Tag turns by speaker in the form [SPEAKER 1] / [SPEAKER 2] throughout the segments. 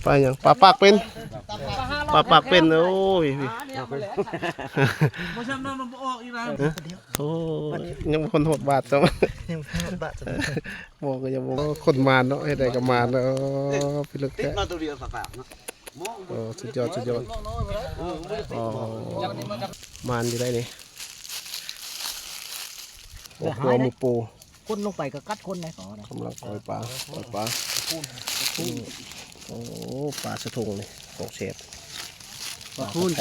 [SPEAKER 1] ปลาอย่างปลาปากเป็นปลาปากเป็นโอ้ยโอ้ยังคนโหดบาทจังบอกก็ยังบอกคนมาเนาะให้ได้ก็มาเนาะพี่ลึกแท้โอ้สุดยอดอ๋อมานอยู่ได้นี่โอ้โหมีปู
[SPEAKER 2] คนลงไปก็กัดคนได้ก่อน
[SPEAKER 1] กำลังปล่อยปลาโอ้ปลาสะทุงนี่ของเชฟปลาคูน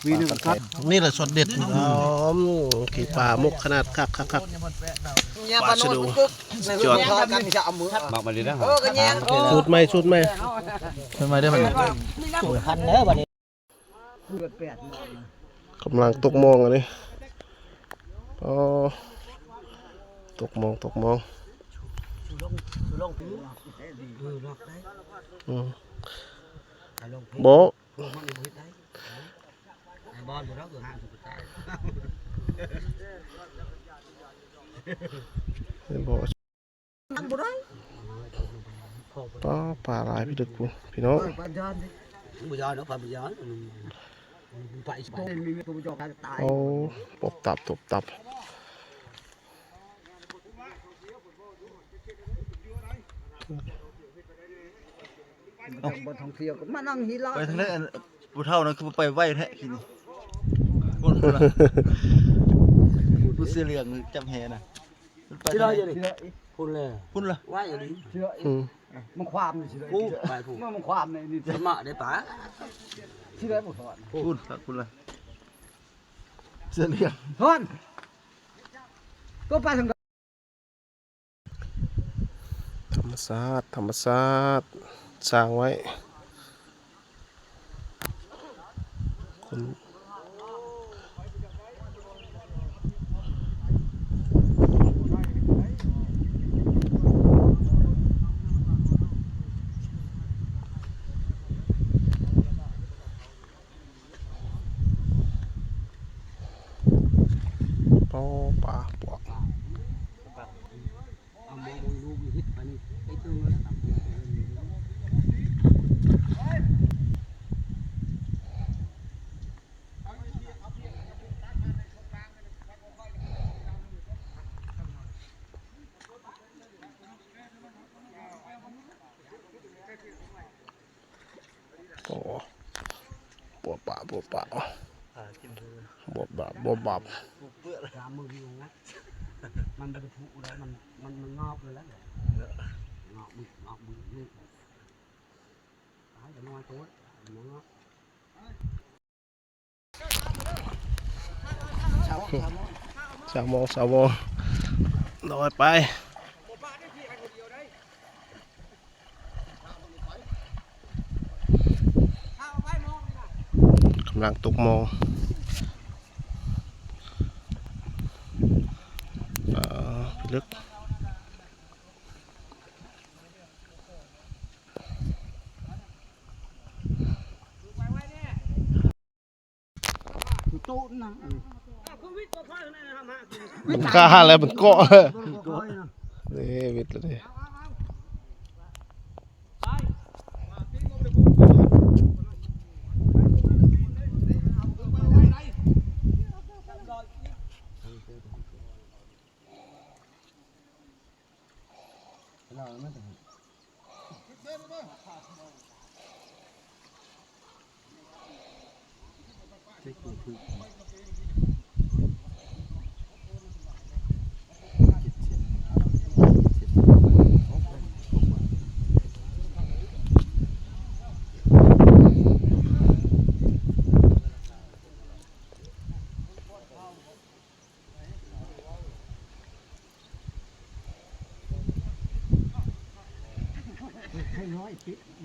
[SPEAKER 2] วีหนึ่งกัด
[SPEAKER 1] นี่แหละสดเด็ดอ๋อขี่ปลามุกขนาดคักปลาสะดุงจอด
[SPEAKER 3] บอกมาดีนะ
[SPEAKER 1] สูตรใหม่
[SPEAKER 3] ทำไมได้มัน
[SPEAKER 2] พันเนื้อวันนี้
[SPEAKER 1] กำลังตกมองอันนี้อ๋อตกมองโบปลาลายพี่ดึกกูพี่น้องโอ้ตบตับ
[SPEAKER 2] บนท่องเที่ยวก็มานั่งฮีลา
[SPEAKER 3] ไปทางนั้นผู้เฒ่านะคือไปไหวแท้ทีนี้พูดเสียเรื่องจำแหนะ
[SPEAKER 2] ที่เราอย่างนี้พูดเลยไหวอย่างนี้มันความนี่สิพูดไปพูดมันความในนี่สมะได้ปะที่ได้หมดถอน
[SPEAKER 3] พูดครับคุณเลยเสียเรื่อง
[SPEAKER 2] ถอนก็ไปทาง
[SPEAKER 1] ธรรมศาสตร์สร้างไว้คนปลาปวกโอ้ปวดปลาบวบ
[SPEAKER 2] มันเป็นผู้แล้วมันงอกเลยแล้วงอกบึกนี่ตายจะนอนตัวงอก
[SPEAKER 1] สาวโมลอยไปกำลังตกมองลึกมันฆ่าแล้วมันเกาะเลยนี่วิทย์เลย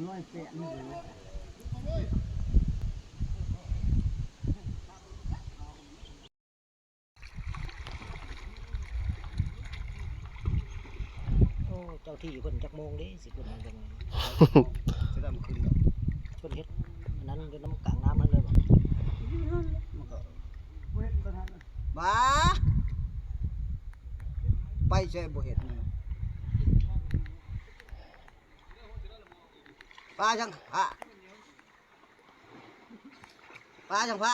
[SPEAKER 2] ร้อยแปดนี่เลยโอ้เจ้าที่คนจักโมงดิสิคนมันจะมาจะทำขึ้นคนเฮ็ดนั้นก็น้ำกลางน้ำมันเลยบ้าไปใช่บ่เห็ด ปลาจังผ้าปลาจังผ้า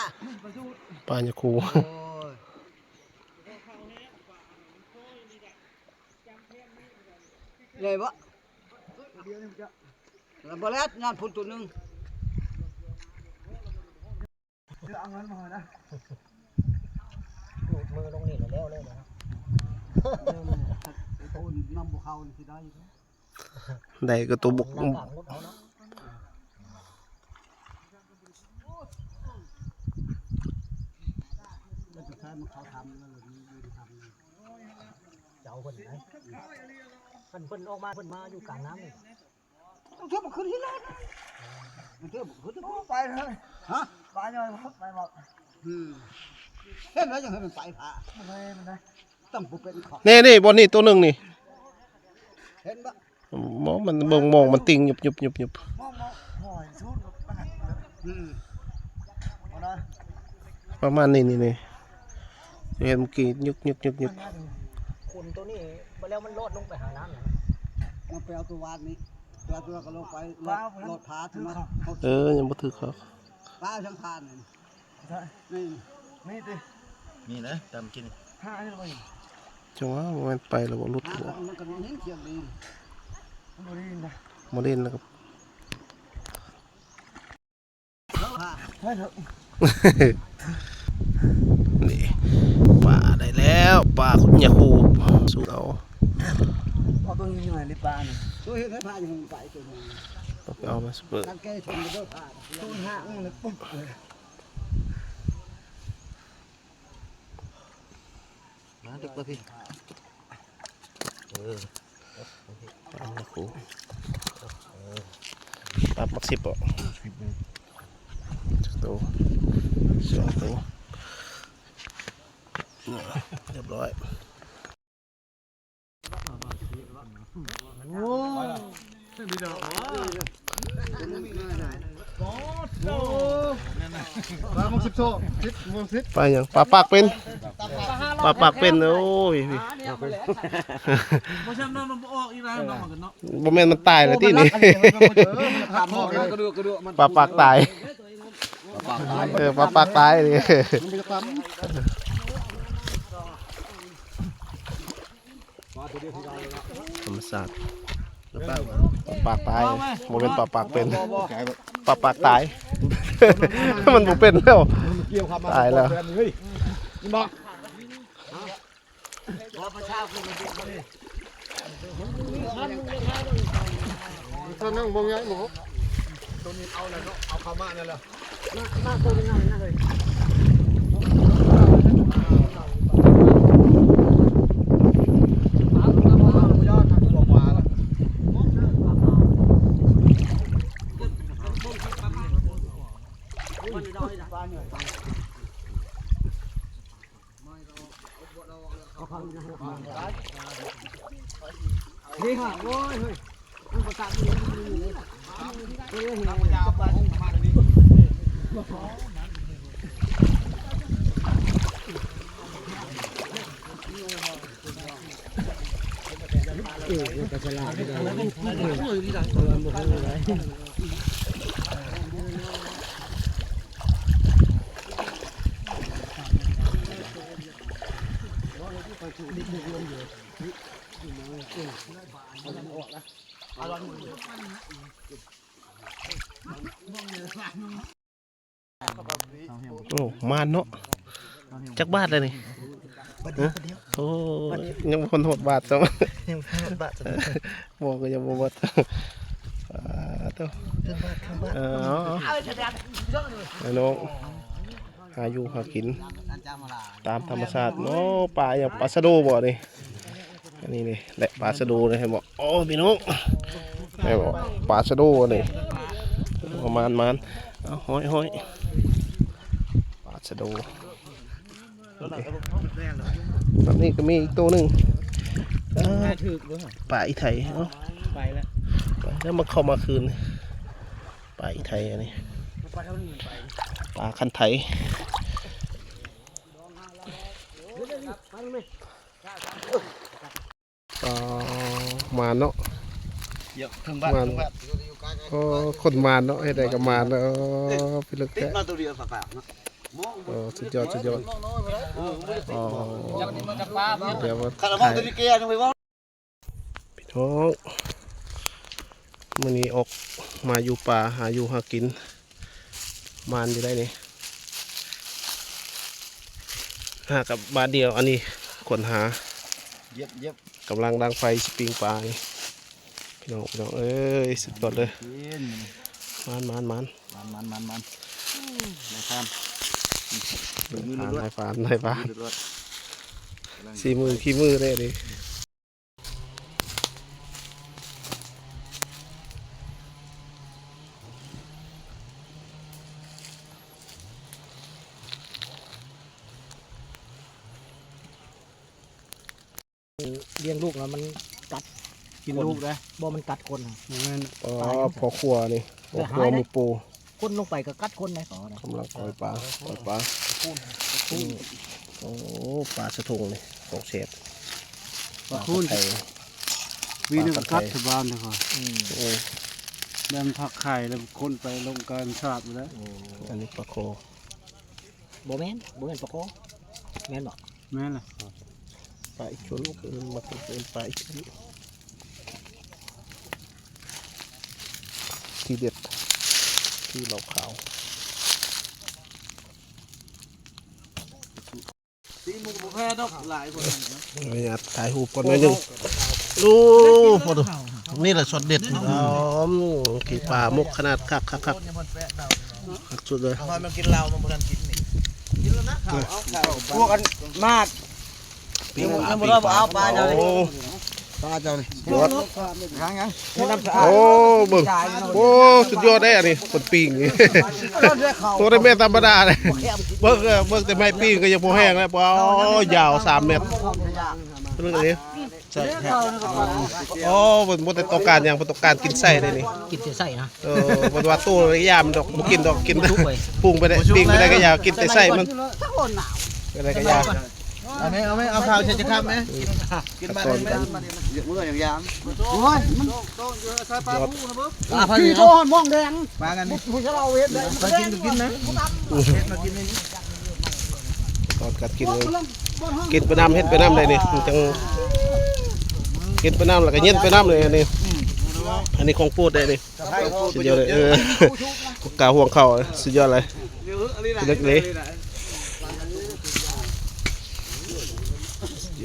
[SPEAKER 1] ปลาหยาคู
[SPEAKER 2] เลยบ่แล้วบ่แล้วงานพุ่นตัวนึงเอาเงินมานะมือลงนี่แล้วเลยนะต้นน้ำบุเขาสิได้
[SPEAKER 1] ได้ก็ตัวบุก
[SPEAKER 2] เขาทำแล้วเลยทำเจ้าคนไหนเพิ่นออกมาเพิ่นมาอยู่กลางน้ำนี่ต้องเชื่อมขึ้นที่แรกมันเชื่อมขึ้นไปเลยฮะไปเลยไปบอกเห็นแล้วยังให้มันไปผ่ามันได้ต้องปุ๊บเป็นขอบ
[SPEAKER 1] นี่บนนี่ตัวหนึ่งนี่
[SPEAKER 2] เห็นปะ
[SPEAKER 1] มองมันมองมันติงหยุบ
[SPEAKER 2] มองหอยชุดเอาได้
[SPEAKER 1] ประมาณนี้เห็นเมื่อกี้ยุบ
[SPEAKER 2] คนตัวนี้ไปแล้วมันโลดลงไปหาน้ำมันไปเอาตัววานนี้ตัวก็ลงไปโลดพาถึงมา
[SPEAKER 1] ยังบ่ถือเขา
[SPEAKER 2] ปลาช่างพานนี่ดิ
[SPEAKER 3] นี่นะตามกิน
[SPEAKER 2] ห้าให้เราไป
[SPEAKER 1] จังหวะมันไปแล้วบ่หลุดหัว
[SPEAKER 2] มันก็เห็นเขียงดีมาเล่นนะ
[SPEAKER 1] มาเล่นแล้วครับ นี่ปลาได้แล้วปลาคุณยาคูสู้เอา
[SPEAKER 2] เอาตัวนี้หน่อยเลยปลาเนี่ยตัวเห็นให้ปลาอยู่มันไปตัวนึง
[SPEAKER 1] ต้องไปเอามาสเปิร์
[SPEAKER 2] การแก้ชนไปด้วยปลาตัวห้ามันปุ๊บ
[SPEAKER 3] มาดึกป่ะพี่
[SPEAKER 1] ปลายาคูปลาปักสิบอ่ะตัวสองตัวเรียบร้อย
[SPEAKER 3] ปลาหกสิบโซ่10
[SPEAKER 1] ปลาอย่างปลาปากเป็นโอ้ยบ่แม่นมันตายเลยที่นี่ปลาปากตายปลาปากตายนี่ธรรมศาสตร์ปากตายโมเป็นปากเป็นปากตายมันโมเป็นแล้วตายแล้ว
[SPEAKER 3] ท่านนั่งบงยัยหมูตัวนี้เอาแล้วเนาะเอาเข้ามานั่นแหละน่าตัวเป็นไงนะเลยนี่ค่ะโอ้ยเฮ้ยมันประสาทนี่เลยเฮ้ยเห็นยาวไปประมาณนี้กระชลาไม่ได้
[SPEAKER 1] โอ้มานเนาะจักบาทเลยนี่โอ้ยังคนหดบาทจัง
[SPEAKER 3] ยังบาท
[SPEAKER 1] บอกก็ยังบ่บาทตัวน้องหาอยู่หากินตามธรรมชาติเนาะปลาอย่างปลาสะโดบ่นี่อันนี้นี่แหละปลาสะโดเลยให้บอกโอ้พี่น้องให้บอกปลาสะโดนี่ประมาณเอาห้อยปลาสะโดตอนนี้ก็มีอีกตัวหนึ่งปลาอีไทยไปแล้วมาเข้ามาคืนปลาอีไทยอันนี้ปลาคันไทยมาเนาะ
[SPEAKER 3] เยอะถึงบ้าน
[SPEAKER 1] มัน
[SPEAKER 3] ถึงบ้าน
[SPEAKER 1] ก็คนมานเนาะให้ได้ก็มานเนาะพี่ลึก
[SPEAKER 3] ติด
[SPEAKER 1] แท้
[SPEAKER 3] มาตัวเดียวฝากๆนะ
[SPEAKER 1] สุดยอดอ๋อเดี๋ยวมา
[SPEAKER 3] ข้าราชการตัวนี้แกยังไม่ว่า
[SPEAKER 1] พี่น้องมื้อนี้ออกมาอยู่ป่าหาอยู่หากินมานอยู่ได้นี่หากับบาทเดียวอันนี้คนหา
[SPEAKER 3] เย็บ
[SPEAKER 1] กำลังดังไฟสปริงปลานี่พี่น้องเอ้ยสุดยอดเลย
[SPEAKER 3] กิน
[SPEAKER 1] มัน
[SPEAKER 3] นะครับ
[SPEAKER 1] นายฟานสีมือขี้มือได้ดิ
[SPEAKER 2] เลี้ยงลูกแล้วมันกัด
[SPEAKER 3] กินลูกได้
[SPEAKER 2] บ่มันกัดคน
[SPEAKER 1] อ๋อพอครัวนี่พอครัวมีปู
[SPEAKER 2] คนลงไปก็กัดคนได้ต่อนะ
[SPEAKER 1] กำลังปล่อยปลาโอ้ปลาสะทุงนี่ของเชฟปลาไทย
[SPEAKER 3] วีนึงกัดที่บ้านเลยค่ะ
[SPEAKER 1] โอ้
[SPEAKER 3] แบ่งผักไข่แล้วคนไปลงการสาบแล้ว
[SPEAKER 1] อันนี้ปลาโค
[SPEAKER 2] บ่แม่นปะโคแม่นบ่
[SPEAKER 3] แม่ล่ะ
[SPEAKER 1] ปลาอีกชุดคือมาเป็นปลาอีกชุดที่เด็ดที่เหล่าขาว
[SPEAKER 3] ตีมือบุฟเฟ่ดอกหลายคน
[SPEAKER 1] อยากถ่ายรูปก่อนหน่อยหนึงดูพอดูนี่แหละช็อตเด็ดขี่ปลามุกขนาดคักสุดเลย
[SPEAKER 3] พอมันกินเหล้ามันบ่ทันกินนี่กินแล้วนะข้าวเอาข้าวพวกกันมาด
[SPEAKER 1] ปิ้ง
[SPEAKER 3] ยังบ่ได้บ่เอาปลาเจ้านี่
[SPEAKER 1] โอ้
[SPEAKER 3] ปลาเจ้านี่
[SPEAKER 1] ยอด
[SPEAKER 3] ทางยังให้น้ำสะอาด
[SPEAKER 1] โอ้เบิ่งโอ้สุดยอดได้อันนี้คนปิ้งนี่ตัวได้แม่ธรรมดาเลยเบิ่งแต่ไม่ปิ้งก็ยังพอแห้งแล้วอ๋อยาว3 เมตรเรื่องนี้
[SPEAKER 3] ใช่แท้
[SPEAKER 1] โอ้บนแต่ต้องการอย่างต้องการกินไส้เลยนี่
[SPEAKER 2] กินใส่นะ
[SPEAKER 1] บนว่าตู้ระยะมันดอกบ่กินดอกกินปรุงไปได้ปิ้งไปได้ก็ยาวกินแต่ไส้มันอะไรก็ยาว
[SPEAKER 3] เอาไหมเอาข้าวใช่จะทำไหมกินมาได้ไหมเมื่ออย่างยามโอ้ยมันต้องใช้ปลาปูนะเบิ้ง
[SPEAKER 2] พี่โตมองแดง
[SPEAKER 3] ปลากันนี่
[SPEAKER 2] ผู้ชะเราเฮ็ด
[SPEAKER 3] มากินก็กินนะเฮ็ดมากินในนี้
[SPEAKER 1] ตอนกัดกินเลยกินไปน้ำเฮ็ดไปน้ำเลยนี่มันจังกินไปน้ำแล้วก็เย็นไปน้ำเลยอันนี้ของพูดได้นี่สุดยอดเลยกาห่วงเข่าสุดยอดเลยเล็กเลย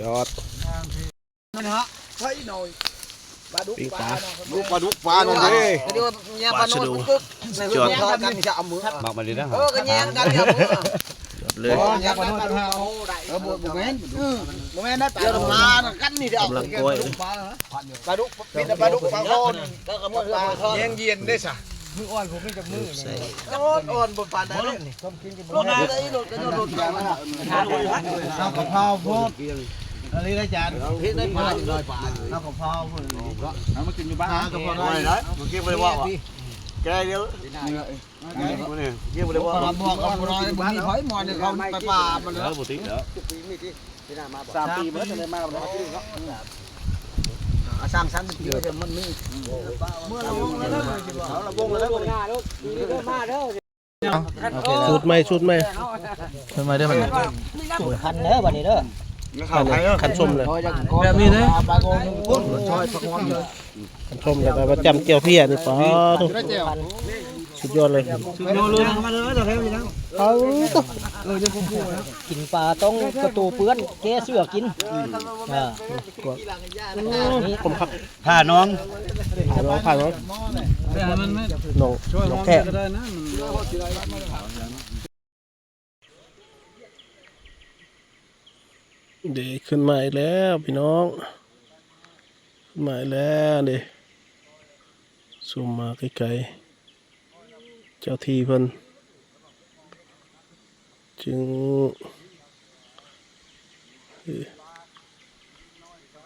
[SPEAKER 1] ยอดปิ้งปลา
[SPEAKER 3] ลูกปลาดุกปลาโน่นเลย
[SPEAKER 1] ปลาชะดูยอด
[SPEAKER 3] กันจะเอามือมามาเลยนะ
[SPEAKER 2] ก็แย่งกันครับ
[SPEAKER 1] ยอดเลย
[SPEAKER 3] อยากปลาดุกบุแมนบุแมนนะปลาปลากันนี่เดียว
[SPEAKER 1] กำลังกล้วย
[SPEAKER 3] ปลาดุกเป็นปลาดุกปลาโคนก็กระมวลปลา
[SPEAKER 2] แย่งเย็นได้ซะ
[SPEAKER 1] ใส่
[SPEAKER 3] อ่อนบนปลาได้เลยรถได้รถก็รถปลาเอากระเพราพวกอะไรนะจานเฮ็ดได้ปลาน้อยปลาเอากระเพราพวกเอามากินอยู่บ้านกระเพราน้อยนะเมื่อกี้ไม่ได้ว่าแกเดียวเกี่ยวเลยว่าบอกกับน้อยมีหอยมอนเนี่ยเขาไปป่ามันเลยบุตรเด้อ3 ปีเมื่อเลยมาแล้วสร้างชั้นเดียวเดี๋ยวมันมีเมื่อเราวงแล้วเราวงแล้วมาเด้อ
[SPEAKER 1] ชุดไหม
[SPEAKER 3] ทำไมได้มัน
[SPEAKER 2] คันเด้อบัดนี้เด้อ
[SPEAKER 1] ขันส้มเลย
[SPEAKER 3] แบบนี้นะปลาโกนพุ่น
[SPEAKER 1] ขันส้มแล้วก็จำเจียวเพี้ยนี่ป๋อสุดยอดเลย
[SPEAKER 3] โยนเลยมาเลยเดี๋ยวให้มันยัง
[SPEAKER 1] เอาตัว
[SPEAKER 2] กินปลาต้องกระตูเปื้อนแก้เสื้อกินนี่
[SPEAKER 1] ผมครับ
[SPEAKER 3] ผ่าน้อง
[SPEAKER 1] ผ่านน้อง
[SPEAKER 3] มันไม่
[SPEAKER 1] น้องแค่
[SPEAKER 3] ก็ได้นะ
[SPEAKER 1] เด็กขึ้นมาอีกแล้วพี่น้องขึ้นมาอีกแล้วเด็กซูมมาไกลๆเจ้าที่เพิ่นจึง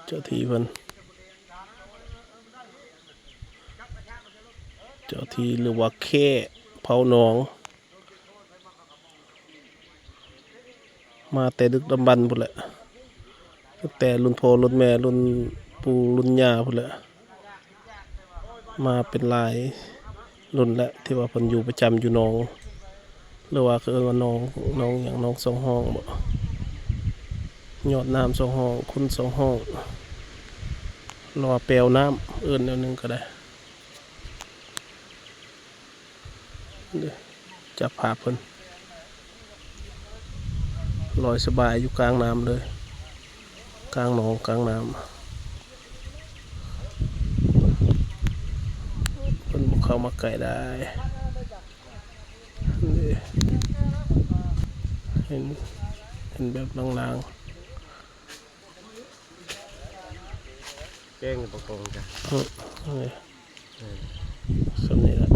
[SPEAKER 1] เจ้าที่เพิ่นเจ้าที่หรือว่าแค่เผาหนองมาแต่ดึกดำบรรพ์พุ่นแหละตั้งแต่รุ่นพ่อรุ่นแม่รุ่นปู่รุ่นย่าพุ่นแหละ มาเป็นหลายรุ่นแล้วที่ว่าเพิ่นอยู่ประจำอยู่หนองหรือว่าคือว่าหนองอย่างหนองสองห้องบ่ยอดน้ำสองห้องคุณสองห้องรอแปลวน้ำเอิ้นแนวหนึงก็ได้เด้อจับภาพเพิ่นลอยสบายอยู่กลางน้ำเลยกลางหนองกลางน้ำเพิ่นบ่เข้ามาใกล้ได้นี่เห็นแบบลาง
[SPEAKER 3] แก้งประกงจ้ะ
[SPEAKER 1] ๆนี่สำนี้ละ